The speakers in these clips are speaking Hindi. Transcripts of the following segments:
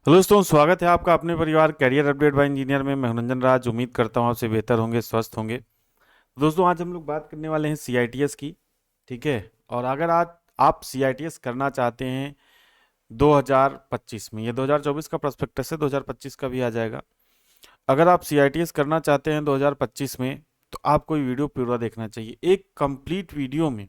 हेलो दोस्तों, स्वागत है आपका अपने परिवार कैरियर अपडेट बाय इंजीनियर में। मैं मनोरंजन राज उम्मीद करता हूँ आपसे बेहतर होंगे, स्वस्थ होंगे। दोस्तों, आज हम लोग बात करने वाले हैं सीआईटीएस की। ठीक है। और अगर आज आप सीआईटीएस करना चाहते हैं 2025 में, ये 2024 का प्रोस्पेक्टस है, 2025 का भी आ जाएगा। अगर आप सीआईटीएस करना चाहते हैं 2025 में, तो आपको ये वीडियो पूरा देखना चाहिए। एक कंप्लीट वीडियो में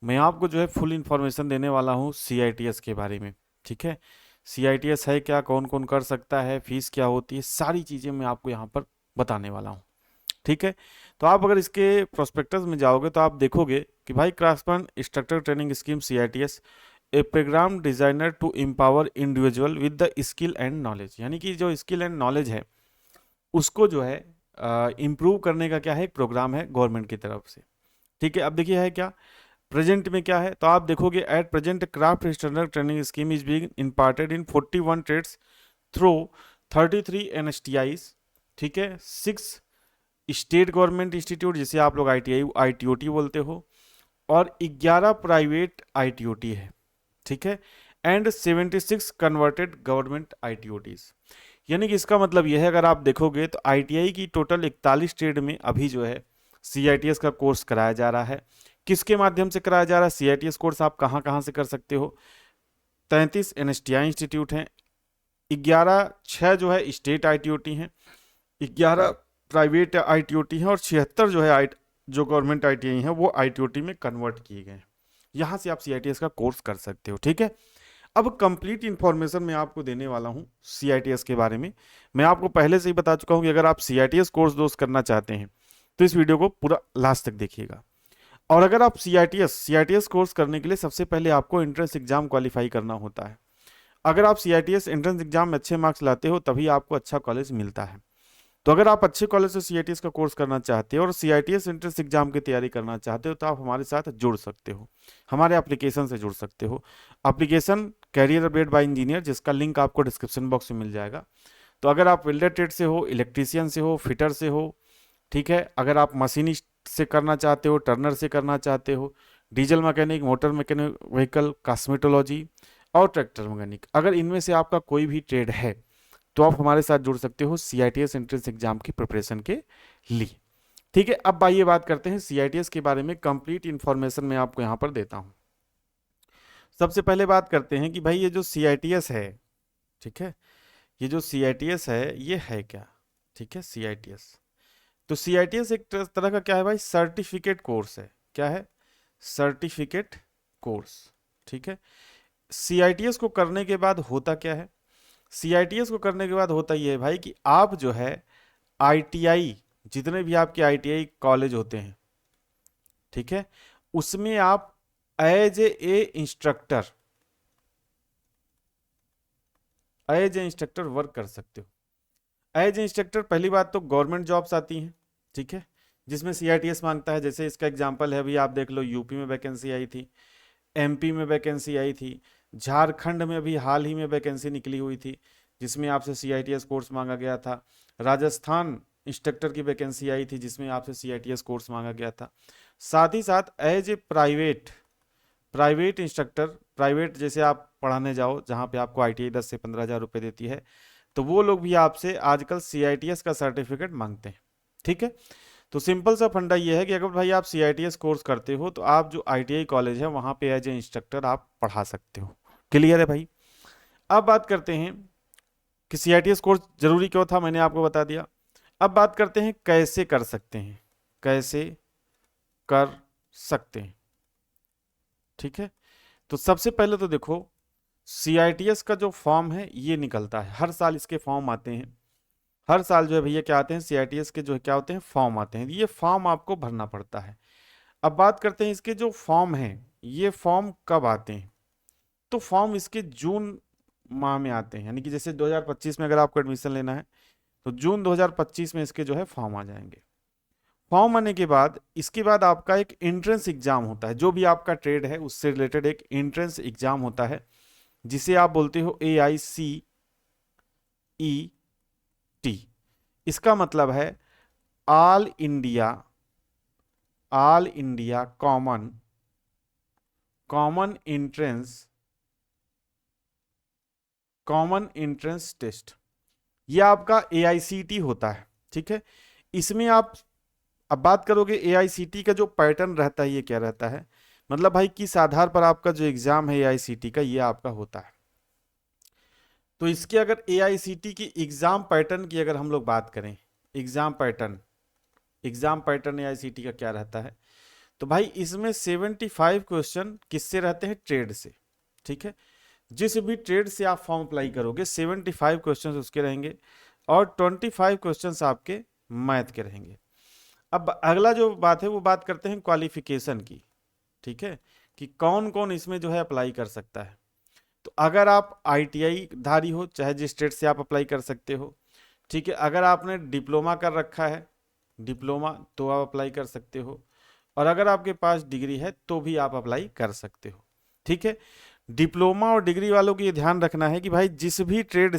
मैं आपको जो है फुल इंफॉर्मेशन देने वाला हूँ सीआईटीएस के बारे में। ठीक है। सीआईटीएस है क्या, कौन कौन कर सकता है, फीस क्या होती है, सारी चीज़ें मैं आपको यहाँ पर बताने वाला हूँ। ठीक है। तो आप अगर इसके प्रोस्पेक्टस में जाओगे तो आप देखोगे कि भाई craftsman instructor training scheme CITS a programme designer to empower individual with the skill and knowledge, यानी कि जो स्किल एंड नॉलेज है उसको जो है इम्प्रूव करने का क्या है, एक प्रोग्राम है गवर्नमेंट की तरफ से। ठीक है। अब देखिए है क्या, प्रेजेंट में क्या है, तो आप देखोगे at present craft standard training scheme is being imparted in 41 trades through 33 NSTIs. ठीक है। 6 स्टेट गवर्नमेंट इंस्टीट्यूट, जिसे आप लोग आईटीआई आईटीओटी बोलते हो, और 11 प्राइवेट आईटीओटी है। ठीक है। And 76 converted government ITOTs. यानी कि इसका मतलब यह है, अगर आप देखोगे तो आईटीआई की टोटल 41 ट्रेड में अभी जो है सीआईटीएस का कोर्स कराया जा रहा है। किसके माध्यम से कराया जा रहा है सीआईटीएस कोर्स, आप कहाँ कहाँ से कर सकते हो। 33 एनएसटीआई इंस्टीट्यूट हैं, 11 6 जो है स्टेट आईटीओटी हैं, 11 प्राइवेट आईटीओटी हैं, और 76 जो है जो गवर्नमेंट आईटीआई हैं वो आईटीओटी में कन्वर्ट किए गए हैं। यहाँ से आप सीआईटीएस का कोर्स कर सकते हो। ठीक है। अब कंप्लीट इंफॉर्मेशन मैं आपको देने वाला हूँ सीआईटीएस के बारे में। मैं आपको पहले से ही बता चुका हूँ कि अगर आप सीआईटीएस कोर्स दोस्त करना चाहते हैं तो इस वीडियो को पूरा लास्ट तक देखिएगा। और अगर आप सीआईटीएस कोर्स करने के लिए सबसे पहले आपको एंट्रेंस एग्जाम क्वालिफाई करना होता है। अगर आप सीआईटीएस एंट्रेंस एग्जाम में अच्छे मार्क्स लाते हो तभी आपको अच्छा कॉलेज मिलता है। तो अगर आप अच्छे कॉलेज से सीआईटीएस का कोर्स करना चाहते हो और सीआईटीएस एंट्रेंस एग्जाम की तैयारी करना चाहते हो तो आप हमारे साथ जुड़ सकते हो, हमारे एप्लीकेशन से जुड़ सकते हो। Application career update by engineer, जिसका लिंक आपको डिस्क्रिप्शन बॉक्स में मिल जाएगा। तो अगर आप वेल्डर ट्रेड से हो, इलेक्ट्रीशियन से हो, फिटर से हो, ठीक है, अगर आप मशीनिस्ट से करना चाहते हो, टर्नर से करना चाहते हो, diesel mechanic, motor mechanic, vehicle cosmetology और ट्रैक्टर मैकेनिक, अगर इनमें से आपका कोई भी ट्रेड है तो आप हमारे साथ जुड़ सकते हो सीआईटीएस एंट्रेंस एग्जाम की प्रिपरेशन के लिए। ठीक है। अब आइए बात करते हैं सीआईटीएस के बारे में। कंप्लीट इंफॉर्मेशन मैं आपको यहाँ पर देता हूँ। सबसे पहले बात करते हैं कि भाई ये जो सीआईटीएस है, ठीक है, ये जो सीआईटीएस है ये है क्या। ठीक है। सीआईटीएस, तो सीआईटीएस एक तरह का क्या है भाई, सर्टिफिकेट कोर्स है। क्या है, सर्टिफिकेट कोर्स। ठीक है। सीआईटीएस को करने के बाद होता क्या है, सीआईटीएस को करने के बाद होता ये है भाई कि आप जो है आईटीआई, जितने भी आपके आईटीआई कॉलेज होते हैं, ठीक है, उसमें आप instructor as a instructor work कर सकते हो। एज ए इंस्ट्रक्टर पहली बात तो गवर्नमेंट जॉब्स आती हैं। ठीक है। जिसमें सीआईटीएस मांगता है, जैसे इसका एग्जांपल है, अभी आप देख लो, यूपी में वैकेंसी आई थी, एमपी में वैकेंसी आई थी, झारखंड में अभी हाल ही में वैकेंसी निकली हुई थी जिसमें आपसे सीआईटीएस कोर्स मांगा गया था। राजस्थान इंस्ट्रक्टर की वैकेंसी आई थी जिसमें आपसे सीआईटीएस कोर्स मांगा गया था। साथ ही साथ as a private private instructor, private जैसे आप पढ़ाने जाओ जहाँ पे आपको आईटीआई 10 से 15 हज़ार रुपये देती है, तो वो लोग भी आपसे आजकल सीआईटीएस का सर्टिफिकेट मांगते हैं। ठीक है। तो सिंपल सा फंडा ये है कि अगर भाई आप सीआईटीएस कोर्स करते हो तो आप जो आईटीआई कॉलेज है वहां पे एज ए इंस्ट्रक्टर आप पढ़ा सकते हो। क्लियर है भाई। अब बात करते हैं कि सीआईटीएस कोर्स जरूरी क्यों था, मैंने आपको बता दिया। अब बात करते हैं कैसे कर सकते हैं, कैसे कर सकते हैं। ठीक है। तो सबसे पहले तो देखो, सीआईटीएस का जो फॉर्म है ये निकलता है, हर साल इसके फॉर्म आते हैं। हर साल जो है भैया क्या आते हैं, सीआईटीएस के जो है क्या होते हैं, फॉर्म आते हैं। ये फॉर्म आपको भरना पड़ता है। अब बात करते हैं इसके जो फॉर्म हैं, ये फॉर्म कब आते हैं, तो फॉर्म इसके जून माह में आते हैं। यानी कि जैसे 2025 में अगर आपको एडमिशन लेना है तो जून 2025 में इसके जो है फॉर्म आ जाएंगे। फॉर्म आने के बाद इसके बाद आपका एक एंट्रेंस एग्जाम होता है, जो भी आपका ट्रेड है उससे रिलेटेड एक एंट्रेंस एग्जाम होता है जिसे आप बोलते हो AICET। इसका मतलब है all India common common entrance common entrance test, ये आपका AICT होता है, ठीक है। इसमें आप अब बात करोगे AICT का जो पैटर्न रहता है ये क्या रहता है, मतलब भाई किस आधार पर आपका जो एग्जाम है AICT का ये आपका होता है। तो इसके अगर AICT की एग्जाम पैटर्न की अगर हम लोग बात करें, एग्जाम पैटर्न AICT का क्या रहता है, तो भाई इसमें 75 क्वेश्चन किससे रहते हैं, ट्रेड से, ठीक है। जिस भी ट्रेड से आप फॉर्म अप्लाई करोगे 75 क्वेश्चन उसके रहेंगे और 25 क्वेश्चन आपके मैथ के रहेंगे। अब अगला जो बात है वो बात करते हैं क्वालिफिकेशन की, ठीक है, कि कौन कौन इसमें जो है अप्लाई कर सकता है। तो अगर आप ITI धारी हो, चाहे जिस स्टेट से आप अप्लाई कर सकते हो, ठीक है। अगर आपने डिप्लोमा कर रखा है, डिप्लोमा, तो आप अप्लाई कर सकते हो, और अगर आपके पास डिग्री है तो भी आप अप्लाई कर सकते हो, ठीक है। डिप्लोमा और डिग्री वालों को ये ध्यान रखना है कि भाई जिस भी ट्रेड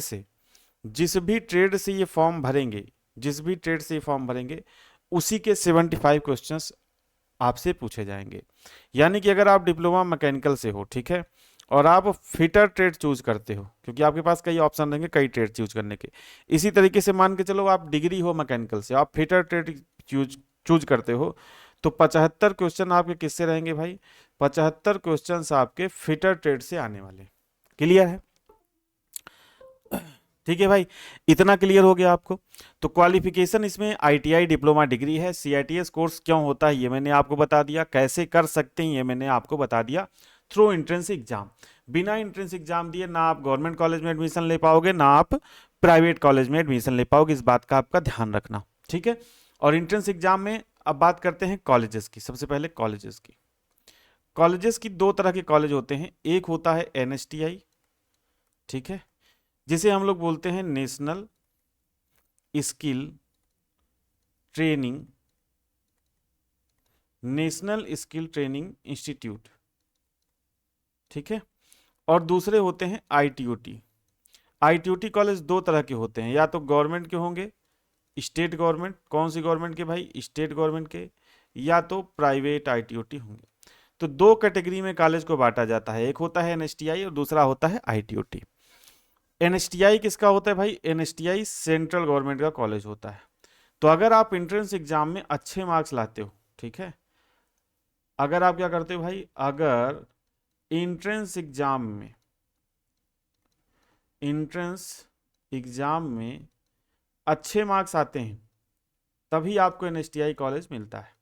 से ये फॉर्म भरेंगे, उसी के 75 क्वेश्चंस आपसे पूछे जाएंगे। यानी कि अगर आप डिप्लोमा मैकेनिकल से हो, ठीक है, और आप फिटर ट्रेड चूज करते हो, क्योंकि आपके पास कई ऑप्शन रहेंगे कई ट्रेड चूज करने के, इसी तरीके से मान के चलो आप डिग्री हो मैकेनिकल से, आप फिटर ट्रेड चूज करते हो, तो 75 क्वेश्चन आपके किससे रहेंगे भाई, 75 क्वेश्चन आपके फिटर ट्रेड से आने वाले। क्लियर है, ठीक है भाई, इतना क्लियर हो गया आपको। तो क्वालिफिकेशन इसमें ITI डिप्लोमा डिग्री है। CITS कोर्स क्यों होता है ये मैंने आपको बता दिया, कैसे कर सकते हैं ये मैंने आपको बता दिया, थ्रू एंट्रेंस एग्जाम। बिना एंट्रेंस एग्जाम दिए ना आप गवर्नमेंट कॉलेज में एडमिशन ले पाओगे, ना आप प्राइवेट कॉलेज में एडमिशन ले पाओगे, इस बात का आपका ध्यान रखना, ठीक है। और एंट्रेंस एग्जाम में अब बात करते हैं कॉलेजेस की। सबसे पहले कॉलेजेस की दो तरह के कॉलेज होते हैं, एक होता है NSTI, ठीक है, जिसे हम लोग बोलते हैं नेशनल स्किल ट्रेनिंग इंस्टीट्यूट, ठीक है। और दूसरे होते हैं ITOT कॉलेज दो तरह के होते हैं, या तो गवर्नमेंट के होंगे, स्टेट गवर्नमेंट, कौन सी गवर्नमेंट के भाई, स्टेट गवर्नमेंट के, या तो प्राइवेट ITOT होंगे। तो दो कैटेगरी में कॉलेज को बांटा जाता है, एक होता है NSTI और दूसरा होता है ITOT। NSTI किसका होता है भाई, NSTI सेंट्रल गवर्नमेंट का कॉलेज होता है। तो अगर आप एंट्रेंस एग्जाम में अच्छे मार्क्स लाते हो, ठीक है, अगर आप क्या करते हो भाई, अगर एंट्रेंस एग्जाम में अच्छे मार्क्स आते हैं तभी आपको NSTI कॉलेज मिलता है,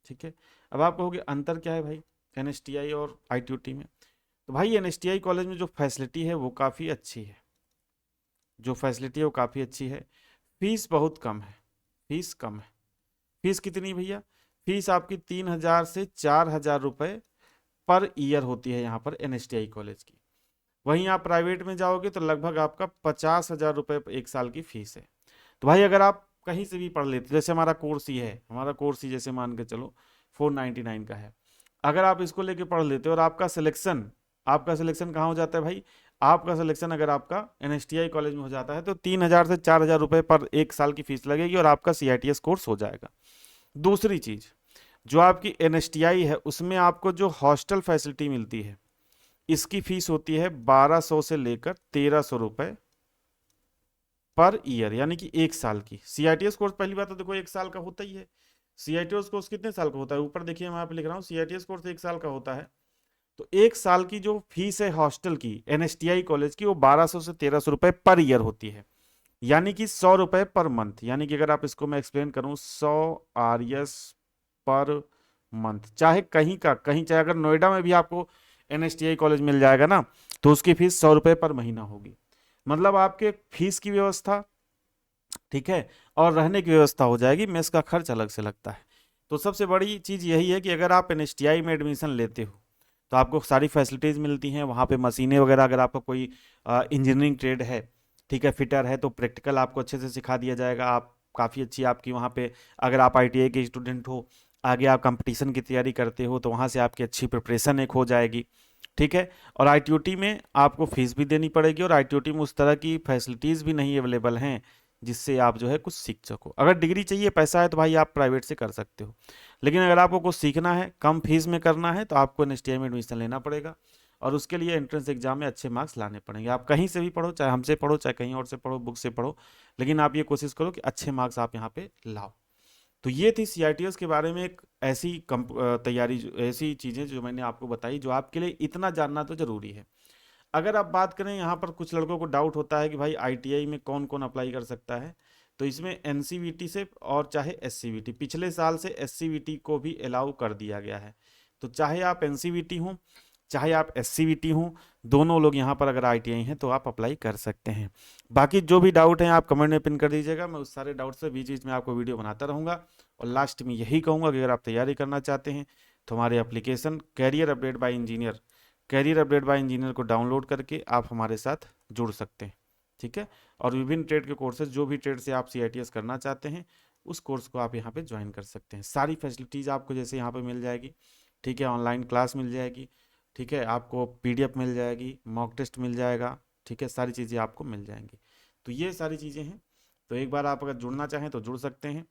ठीक है। अब आप कहोगे अंतर क्या है भाई NSTI और ITOT में, तो भाई NSTI कॉलेज में जो फैसिलिटी है वो काफ़ी अच्छी है, फीस बहुत कम है, फीस कितनी भैया, फीस आपकी 3,000 से 4,000 रुपये पर ईयर होती है यहाँ पर NSTI कॉलेज की। वहीं आप प्राइवेट में जाओगे तो लगभग आपका 50,000 रुपये एक साल की फीस है। तो भाई अगर आप कहीं से भी पढ़ लेते, जैसे हमारा कोर्स ही जैसे मान के चलो 499 का है, अगर आप इसको लेके पढ़ लेते हो और आपका सिलेक्शन कहाँ हो जाता है भाई, आपका सिलेक्शन अगर आपका NSTI कॉलेज में हो जाता है तो 3,000 से 4,000 रुपये पर एक साल की फीस लगेगी और आपका CITS कोर्स हो जाएगा। दूसरी चीज, जो आपकी NSTI है उसमें आपको जो हॉस्टल फैसिलिटी मिलती है, इसकी फीस होती है 1200 से लेकर 1,300 रुपये पर ईयर, यानी कि एक साल की। CITS कोर्स पहली बात तो देखो एक साल का होता ही है। CITS कोर्स कितने साल का होता है, ऊपर देखिए मैं यहाँ पे लिख रहा हूँ, CITS कोर्स एक साल का होता है। तो एक साल की जो फीस है हॉस्टल की NSTI कॉलेज की, वो 1200 से 1,300 रुपये पर ईयर होती है, यानी कि 100 रुपये पर मंथ। यानी कि अगर आप इसको मैं एक्सप्लेन करूं, 100 RS पर मंथ, चाहे चाहे अगर नोएडा में भी आपको NSTI कॉलेज मिल जाएगा ना, तो उसकी फीस 100 रुपये पर महीना होगी। मतलब आपके फीस की व्यवस्था, ठीक है, और रहने की व्यवस्था हो जाएगी, मेस का खर्च अलग से लगता है। तो सबसे बड़ी चीज यही है कि अगर आप NSTI में एडमिशन लेते हो तो आपको सारी फैसिलिटीज मिलती हैं वहाँ पे, मशीनें वगैरह, अगर आपका कोई इंजीनियरिंग ट्रेड है, ठीक है, फिटर है, तो प्रैक्टिकल आपको अच्छे से सिखा दिया जाएगा। आप काफ़ी अच्छी आपकी वहाँ पे, अगर आप ITI के स्टूडेंट हो, आगे आप कंपटीशन की तैयारी करते हो, तो वहाँ से आपकी अच्छी प्रिपरेशन एक हो जाएगी, ठीक है। और ITOT में आपको फीस भी देनी पड़ेगी, और ITOT में उस तरह की फैसिलिटीज़ भी नहीं अवेलेबल हैं जिससे आप जो है कुछ सीख सको। अगर डिग्री चाहिए, पैसा है, तो भाई आप प्राइवेट से कर सकते हो, लेकिन अगर आपको कुछ सीखना है, कम फीस में करना है, तो आपको NSTI में एडमिशन लेना पड़ेगा। और उसके लिए एंट्रेंस एग्जाम में अच्छे मार्क्स लाने पड़ेंगे। आप कहीं से भी पढ़ो, चाहे हमसे पढ़ो, चाहे कहीं और से पढ़ो, बुक से पढ़ो, लेकिन आप ये कोशिश करो कि अच्छे मार्क्स आप यहाँ पे लाओ। तो ये थी सीआईटीएस के बारे में एक ऐसी तैयारी, ऐसी चीज़ें जो मैंने आपको बताई, जो आपके लिए इतना जानना तो जरूरी है। अगर आप बात करें, यहाँ पर कुछ लड़कों को डाउट होता है कि भाई आईटीआई में कौन कौन अप्लाई कर सकता है, तो इसमें एनसीवीटी से और चाहे एससीवीटी, पिछले साल से एससीवीटी को भी अलाउ कर दिया गया है। तो चाहे आप एनसीवीटी हो, चाहे आप एससीवीटी हो, दोनों लोग यहाँ पर अगर आईटीआई हैं तो आप अप्लाई कर सकते हैं। बाकी जो भी डाउट हैं आप कमेंट में पिन कर दीजिएगा, मैं उस सारे डाउट से बीच बीच में आपको वीडियो बनाता रहूँगा। और लास्ट में यही कहूँगा कि अगर आप तैयारी करना चाहते हैं तो हमारे application career update by engineer को डाउनलोड करके आप हमारे साथ जुड़ सकते हैं। ठीक है, और विभिन्न ट्रेड के कोर्सेज, जो भी ट्रेड से आप सीआईटीएस करना चाहते हैं उस कोर्स को आप यहाँ पे ज्वाइन कर सकते हैं। सारी फैसिलिटीज़ आपको जैसे यहाँ पे मिल जाएगी। ठीक है, ऑनलाइन क्लास मिल जाएगी। ठीक है, आपको पीडीएफ मिल जाएगी, मॉक टेस्ट मिल जाएगा। ठीक है, सारी चीज़ें आपको मिल जाएंगी। तो ये सारी चीज़ें हैं। तो एक बार आप अगर जुड़ना चाहें तो जुड़ सकते हैं।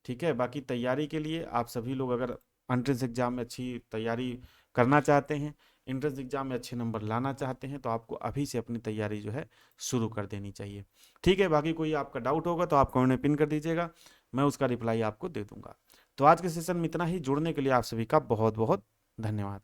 ठीक है, बाकी तैयारी के लिए आप सभी लोग अगर एंट्रेंस एग्जाम में अच्छी तैयारी करना चाहते हैं, एंट्रेंस एग्जाम में अच्छे नंबर लाना चाहते हैं, तो आपको अभी से अपनी तैयारी जो है शुरू कर देनी चाहिए। ठीक है, बाकी कोई आपका डाउट होगा तो आप कमेंट में पिन कर दीजिएगा, मैं उसका रिप्लाई आपको दे दूंगा। तो आज के सेशन में इतना ही। जुड़ने के लिए आप सभी का बहुत बहुत धन्यवाद।